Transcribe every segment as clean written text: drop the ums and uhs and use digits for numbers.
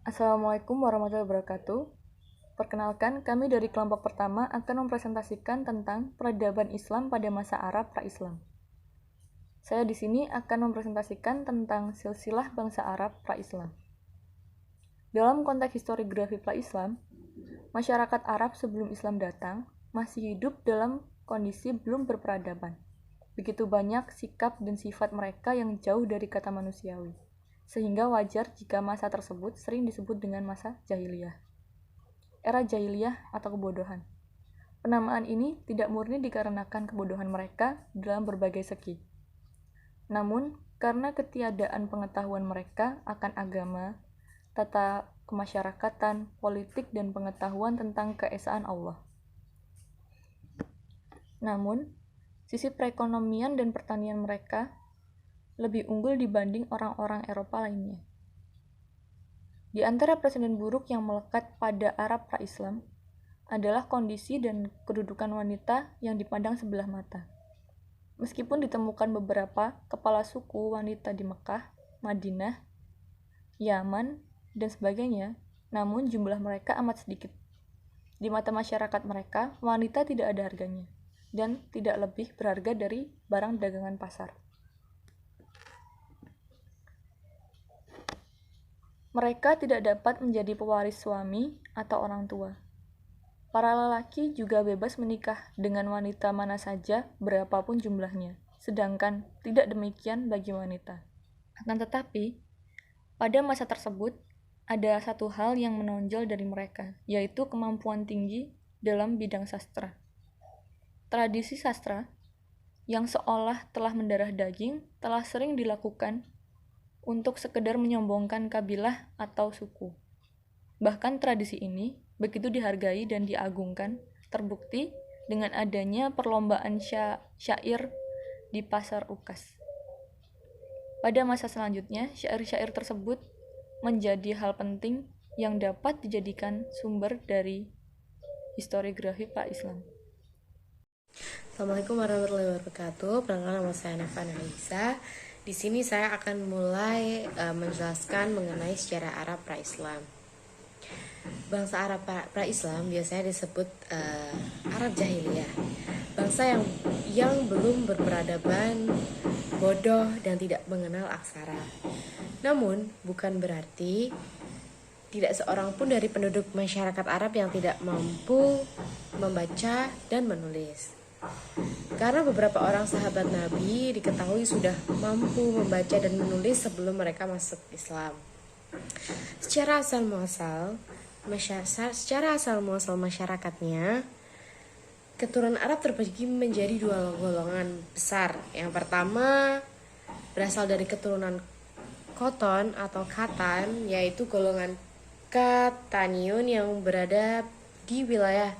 Assalamualaikum warahmatullahi wabarakatuh. Perkenalkan, kami dari kelompok pertama akan mempresentasikan tentang peradaban Islam pada masa Arab pra-Islam. Saya di sini akan mempresentasikan tentang silsilah bangsa Arab pra-Islam. Dalam konteks historiografi pra-Islam, masyarakat Arab sebelum Islam datang masih hidup dalam kondisi belum berperadaban. Begitu banyak sikap dan sifat mereka yang jauh dari kata manusiawi, sehingga wajar jika masa tersebut sering disebut dengan masa jahiliyah. Era jahiliyah atau kebodohan. Penamaan ini tidak murni dikarenakan kebodohan mereka dalam berbagai segi. Namun, karena ketiadaan pengetahuan mereka akan agama, tata kemasyarakatan, politik, dan pengetahuan tentang keesaan Allah. Namun, sisi perekonomian dan pertanian mereka lebih unggul dibanding orang-orang Eropa lainnya. Di antara presiden buruk yang melekat pada Arab pra-Islam adalah kondisi dan kedudukan wanita yang dipandang sebelah mata. Meskipun ditemukan beberapa kepala suku wanita di Mekah, Madinah, Yaman, dan sebagainya, namun jumlah mereka amat sedikit. Di mata masyarakat mereka, wanita tidak ada harganya, dan tidak lebih berharga dari barang dagangan pasar. Mereka tidak dapat menjadi pewaris suami atau orang tua. Para lelaki juga bebas menikah dengan wanita mana saja berapapun jumlahnya, sedangkan tidak demikian bagi wanita. Akan tetapi, pada masa tersebut, ada satu hal yang menonjol dari mereka, yaitu kemampuan tinggi dalam bidang sastra. Tradisi sastra yang seolah telah mendarah daging telah sering dilakukan untuk sekedar menyombongkan kabilah atau suku. Bahkan tradisi ini begitu dihargai dan diagungkan, terbukti dengan adanya perlombaan syair di pasar Ukas. Pada masa selanjutnya, syair-syair tersebut menjadi hal penting yang dapat dijadikan sumber dari historiografi pra-Islam. Assalamualaikum warahmatullahi wabarakatuh. Perkenalkan, nama saya Neva Nalisa. Di sini saya akan mulai menjelaskan mengenai sejarah Arab pra-Islam. Bangsa Arab pra-Islam biasanya disebut Arab Jahiliyah. Bangsa yang belum berperadaban, bodoh, dan tidak mengenal aksara. Namun, bukan berarti tidak seorang pun dari penduduk masyarakat Arab yang tidak mampu membaca dan menulis. Karena beberapa orang sahabat Nabi diketahui sudah mampu membaca dan menulis sebelum mereka masuk Islam. Secara asal muasal masyarakatnya, keturunan Arab terbagi menjadi dua golongan besar. Yang pertama berasal dari keturunan Khoton atau Khatan, yaitu golongan Khataniun yang berada di wilayah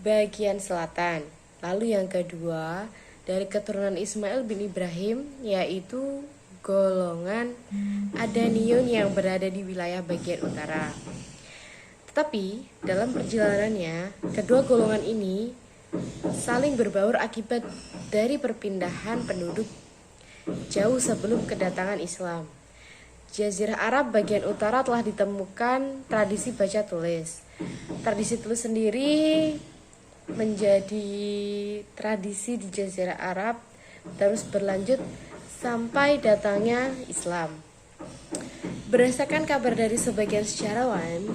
bagian selatan. Lalu yang kedua dari keturunan Ismail bin Ibrahim, yaitu golongan Adaniun yang berada di wilayah bagian utara. Tetapi dalam perjalanannya, kedua golongan ini saling berbaur akibat dari perpindahan penduduk jauh sebelum kedatangan Islam. Jazirah Arab bagian utara telah ditemukan tradisi baca tulis. Tradisi tulis sendiri menjadi tradisi di Jazirah Arab terus berlanjut sampai datangnya Islam. Berdasarkan kabar dari sebagian sejarawan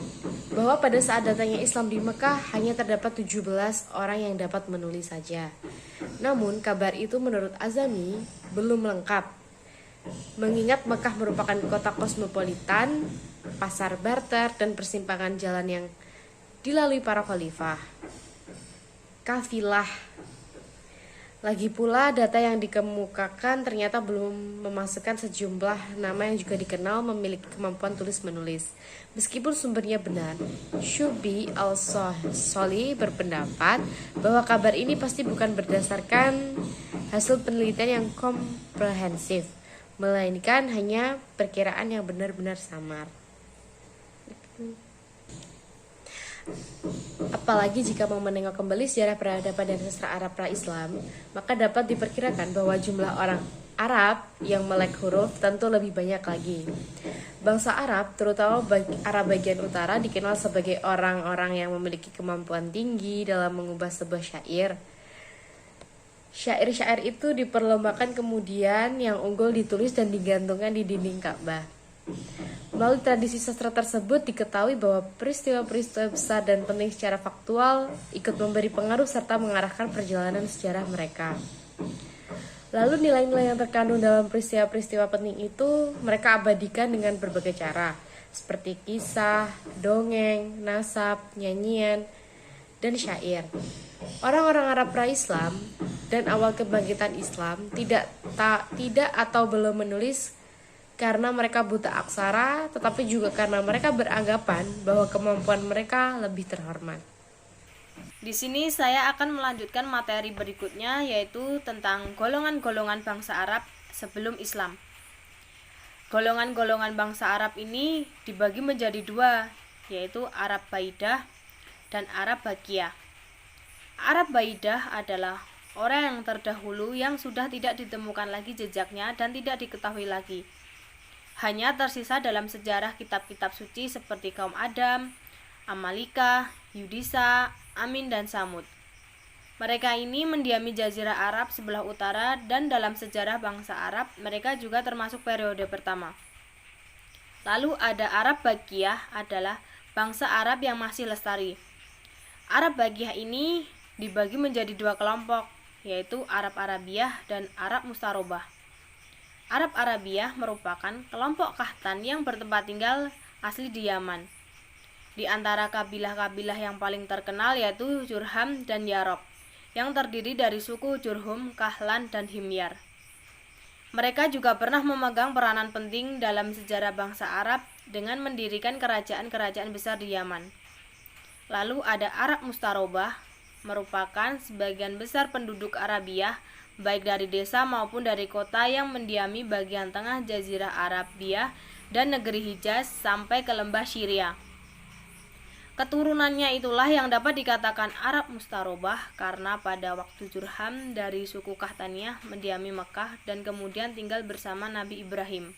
bahwa pada saat datangnya Islam di Mekah hanya terdapat 17 orang yang dapat menulis saja. Namun kabar itu menurut Azami belum lengkap, mengingat Mekah merupakan kota kosmopolitan, pasar barter, dan persimpangan jalan yang dilalui para khalifah, kafilah. Lagi pula data yang dikemukakan ternyata belum memasukkan sejumlah nama yang juga dikenal memiliki kemampuan tulis menulis. Meskipun sumbernya benar, Syubi al-Soli berpendapat bahwa kabar ini pasti bukan berdasarkan hasil penelitian yang komprehensif, melainkan hanya perkiraan yang benar-benar samar. Apalagi jika mau menengok kembali sejarah peradaban dan sastra Arab pra-Islam, maka dapat diperkirakan bahwa jumlah orang Arab yang melek huruf tentu lebih banyak lagi. Bangsa Arab, terutama Arab bagian utara, dikenal sebagai orang-orang yang memiliki kemampuan tinggi dalam mengubah sebuah syair. Syair-syair itu diperlombakan, kemudian yang unggul ditulis dan digantungkan di dinding Ka'bah. Melalui tradisi sastra tersebut diketahui bahwa peristiwa-peristiwa besar dan penting secara faktual ikut memberi pengaruh serta mengarahkan perjalanan sejarah mereka. Lalu nilai-nilai yang terkandung dalam peristiwa-peristiwa penting itu mereka abadikan dengan berbagai cara, seperti kisah, dongeng, nasab, nyanyian, dan syair. Orang-orang Arab pra-Islam dan awal kebangkitan Islam tidak atau belum menulis karena mereka buta aksara, tetapi juga karena mereka beranggapan bahwa kemampuan mereka lebih terhormat. Di sini saya akan melanjutkan materi berikutnya, yaitu tentang golongan-golongan bangsa Arab sebelum Islam. Golongan-golongan bangsa Arab ini dibagi menjadi dua, yaitu Arab Baidah dan Arab Bakiyah. Arab Baidah adalah orang yang terdahulu yang sudah tidak ditemukan lagi jejaknya dan tidak diketahui lagi. Hanya tersisa dalam sejarah kitab-kitab suci seperti kaum Adam, Amalika, Yudisa, Amin, dan Samud. Mereka ini mendiami jazirah Arab sebelah utara dan dalam sejarah bangsa Arab mereka juga termasuk periode pertama. Lalu ada Arab Bakiyah adalah bangsa Arab yang masih lestari. Arab Bakiyah ini dibagi menjadi dua kelompok, yaitu Arab Arabiyah dan Arab Mustarobah. Arab Arabiyah merupakan kelompok Kahtan yang bertempat tinggal asli di Yaman. Di antara kabilah-kabilah yang paling terkenal yaitu Jurham dan Yarob, yang terdiri dari suku Jurhum, Kahlan, dan Himyar. Mereka juga pernah memegang peranan penting dalam sejarah bangsa Arab dengan mendirikan kerajaan-kerajaan besar di Yaman. Lalu ada Arab Mustarobah, merupakan sebagian besar penduduk Arabiyah, baik dari desa maupun dari kota yang mendiami bagian tengah Jazirah Arabia dan negeri Hijaz sampai ke lembah Syria. Keturunannya itulah yang dapat dikatakan Arab Mustarobah karena pada waktu Jurham dari suku Kahtaniyah mendiami Mekah dan kemudian tinggal bersama Nabi Ibrahim.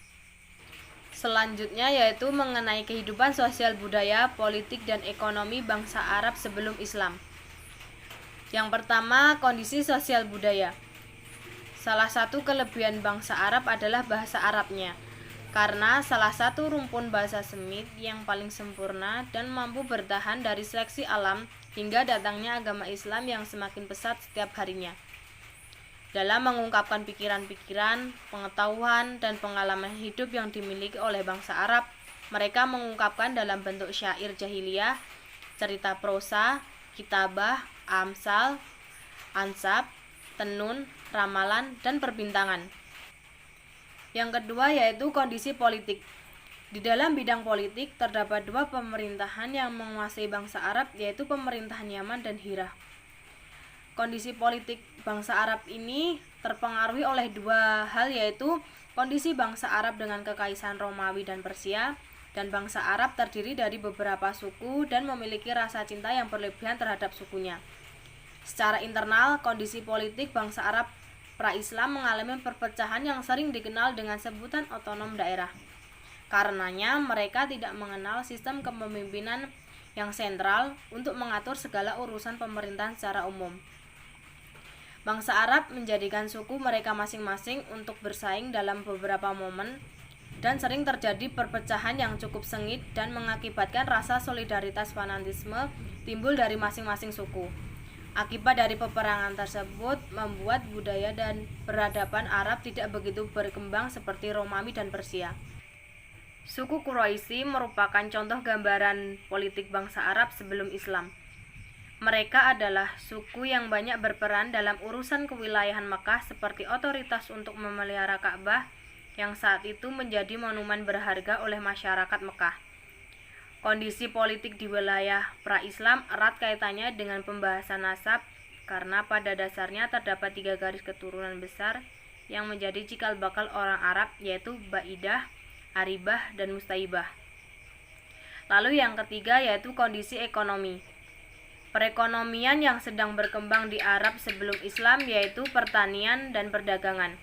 Selanjutnya yaitu mengenai kehidupan sosial budaya, politik, dan ekonomi bangsa Arab sebelum Islam. Yang pertama, kondisi sosial budaya. Salah satu kelebihan bangsa Arab adalah bahasa Arabnya, karena salah satu rumpun bahasa Semit yang paling sempurna dan mampu bertahan dari seleksi alam hingga datangnya agama Islam yang semakin pesat setiap harinya. Dalam mengungkapkan pikiran-pikiran, pengetahuan, dan pengalaman hidup yang dimiliki oleh bangsa Arab, mereka mengungkapkan dalam bentuk syair jahiliyah, cerita prosa, kitabah, amsal, ansab, tenun, ramalan, dan perbintangan. Yang kedua yaitu kondisi politik. Di dalam bidang politik terdapat dua pemerintahan yang menguasai bangsa Arab, yaitu pemerintahan Yaman dan Hirah. Kondisi politik bangsa Arab ini terpengaruhi oleh dua hal, yaitu kondisi bangsa Arab dengan kekaisaran Romawi dan Persia, dan bangsa Arab terdiri dari beberapa suku dan memiliki rasa cinta yang berlebihan terhadap sukunya. Secara internal, kondisi politik bangsa Arab pra-Islam mengalami perpecahan yang sering dikenal dengan sebutan otonom daerah. Karenanya, mereka tidak mengenal sistem kepemimpinan yang sentral untuk mengatur segala urusan pemerintahan secara umum. Bangsa Arab menjadikan suku mereka masing-masing untuk bersaing dalam beberapa momen, dan sering terjadi perpecahan yang cukup sengit dan mengakibatkan rasa solidaritas fanatisme timbul dari masing-masing suku. Akibat dari peperangan tersebut membuat budaya dan peradaban Arab tidak begitu berkembang seperti Romawi dan Persia. Suku Quraisy merupakan contoh gambaran politik bangsa Arab sebelum Islam. Mereka adalah suku yang banyak berperan dalam urusan kewilayahan Mekah seperti otoritas untuk memelihara Ka'bah yang saat itu menjadi monumen berharga oleh masyarakat Mekah. Kondisi politik di wilayah pra-Islam erat kaitannya dengan pembahasan nasab karena pada dasarnya terdapat 3 garis keturunan besar yang menjadi cikal bakal orang Arab, yaitu Baidah, Aribah, dan Mustaibah. Lalu yang ketiga yaitu kondisi ekonomi. Perekonomian yang sedang berkembang di Arab sebelum Islam yaitu pertanian dan perdagangan.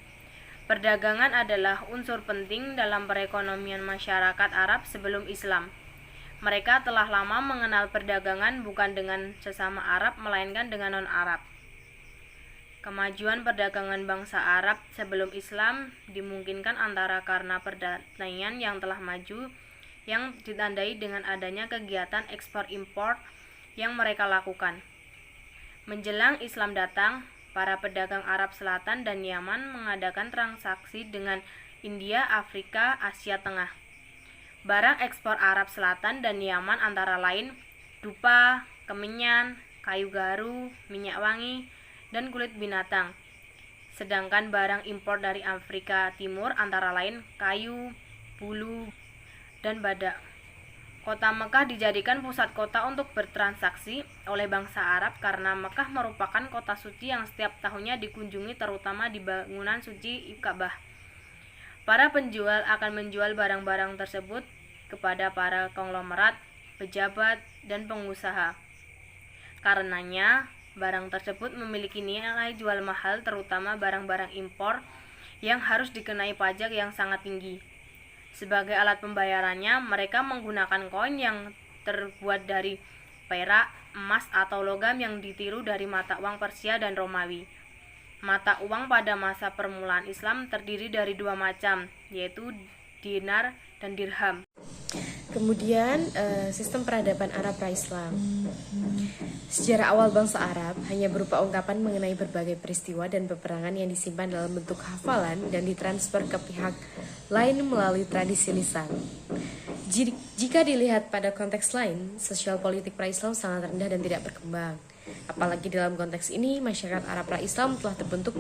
Perdagangan adalah unsur penting dalam perekonomian masyarakat Arab sebelum Islam. Mereka telah lama mengenal perdagangan bukan dengan sesama Arab melainkan dengan non-Arab. Kemajuan perdagangan bangsa Arab sebelum Islam dimungkinkan antara karena perdagangan yang telah maju yang ditandai dengan adanya kegiatan ekspor-impor yang mereka lakukan. Menjelang Islam datang, para pedagang Arab Selatan dan Yaman mengadakan transaksi dengan India, Afrika, Asia Tengah. Barang ekspor Arab Selatan dan Yaman antara lain dupa, kemenyan, kayu garu, minyak wangi, dan kulit binatang. Sedangkan barang impor dari Afrika Timur antara lain kayu, bulu, dan badak. Kota Mekah dijadikan pusat kota untuk bertransaksi oleh bangsa Arab karena Mekah merupakan kota suci yang setiap tahunnya dikunjungi terutama di bangunan suci Ka'bah. Para penjual akan menjual barang-barang tersebut kepada para konglomerat, pejabat, dan pengusaha. Karenanya, barang tersebut memiliki nilai jual mahal terutama barang-barang impor yang harus dikenai pajak yang sangat tinggi. Sebagai alat pembayarannya, mereka menggunakan koin yang terbuat dari perak, emas, atau logam yang ditiru dari mata uang Persia dan Romawi. Mata uang pada masa permulaan Islam terdiri dari dua macam, yaitu dinar dan dirham. Kemudian sistem peradaban Arab pra-Islam. Sejarah awal bangsa Arab hanya berupa ungkapan mengenai berbagai peristiwa dan peperangan yang disimpan dalam bentuk hafalan dan ditransfer ke pihak lain melalui tradisi lisan. Jika dilihat pada konteks lain, sosial politik pra-Islam sangat rendah dan tidak berkembang. Apalagi dalam konteks ini, masyarakat Arab pra-Islam telah terbentuk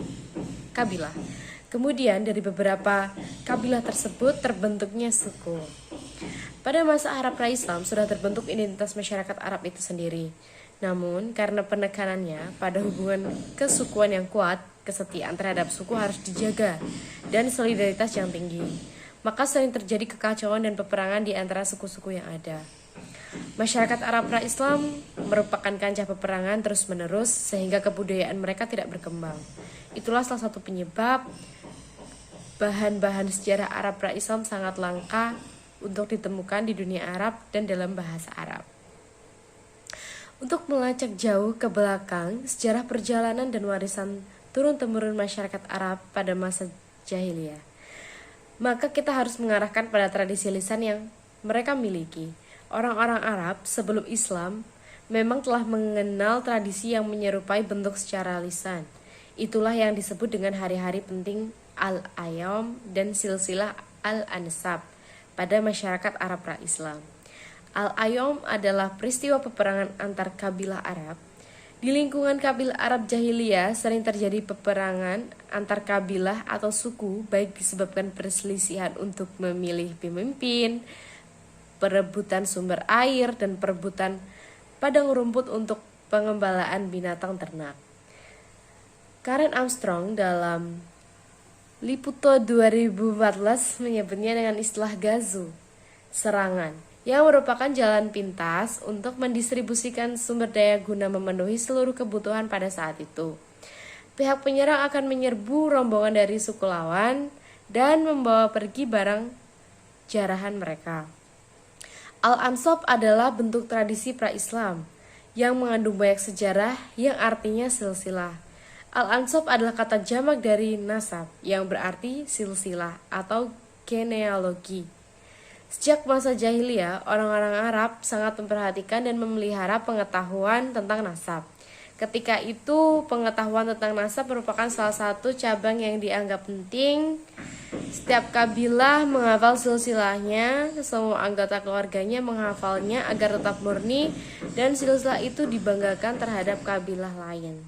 kabilah. Kemudian dari beberapa kabilah tersebut terbentuknya suku. Pada masa Arab pra-Islam sudah terbentuk identitas masyarakat Arab itu sendiri. Namun karena penekanannya pada hubungan kesukuan yang kuat, kesetiaan terhadap suku harus dijaga dan solidaritas yang tinggi. Maka sering terjadi kekacauan dan peperangan di antara suku-suku yang ada. Masyarakat Arab pra-Islam merupakan kancah peperangan terus-menerus sehingga kebudayaan mereka tidak berkembang. Itulah salah satu penyebab bahan-bahan sejarah Arab pra-Islam sangat langka untuk ditemukan di dunia Arab dan dalam bahasa Arab. Untuk melacak jauh ke belakang sejarah perjalanan dan warisan turun-temurun masyarakat Arab pada masa jahiliyah, maka kita harus mengarahkan pada tradisi lisan yang mereka miliki. Orang-orang Arab sebelum Islam memang telah mengenal tradisi yang menyerupai bentuk secara lisan. Itulah yang disebut dengan hari-hari penting al-ayam dan silsilah al-ansab pada masyarakat Arab pra-Islam. Al-ayam adalah peristiwa peperangan antar kabilah Arab. Di lingkungan kabilah Arab jahiliyah sering terjadi peperangan antar kabilah atau suku, baik disebabkan perselisihan untuk memilih pemimpin, perebutan sumber air, dan perebutan padang rumput untuk pengembalaan binatang ternak. Karen Armstrong dalam Liputo 2014 menyebutnya dengan istilah gazu, serangan, yang merupakan jalan pintas untuk mendistribusikan sumber daya guna memenuhi seluruh kebutuhan pada saat itu. Pihak penyerang akan menyerbu rombongan dari suku lawan dan membawa pergi barang jarahan mereka. Al-Ansab adalah bentuk tradisi pra-Islam yang mengandung banyak sejarah yang artinya silsilah. Al-Ansab adalah kata jamak dari nasab yang berarti silsilah atau genealogi. Sejak masa jahiliyah, orang-orang Arab sangat memperhatikan dan memelihara pengetahuan tentang nasab. Ketika itu, pengetahuan tentang nasab merupakan salah satu cabang yang dianggap penting. Setiap kabilah menghafal silsilahnya, semua anggota keluarganya menghafalnya agar tetap murni, dan silsilah itu dibanggakan terhadap kabilah lain.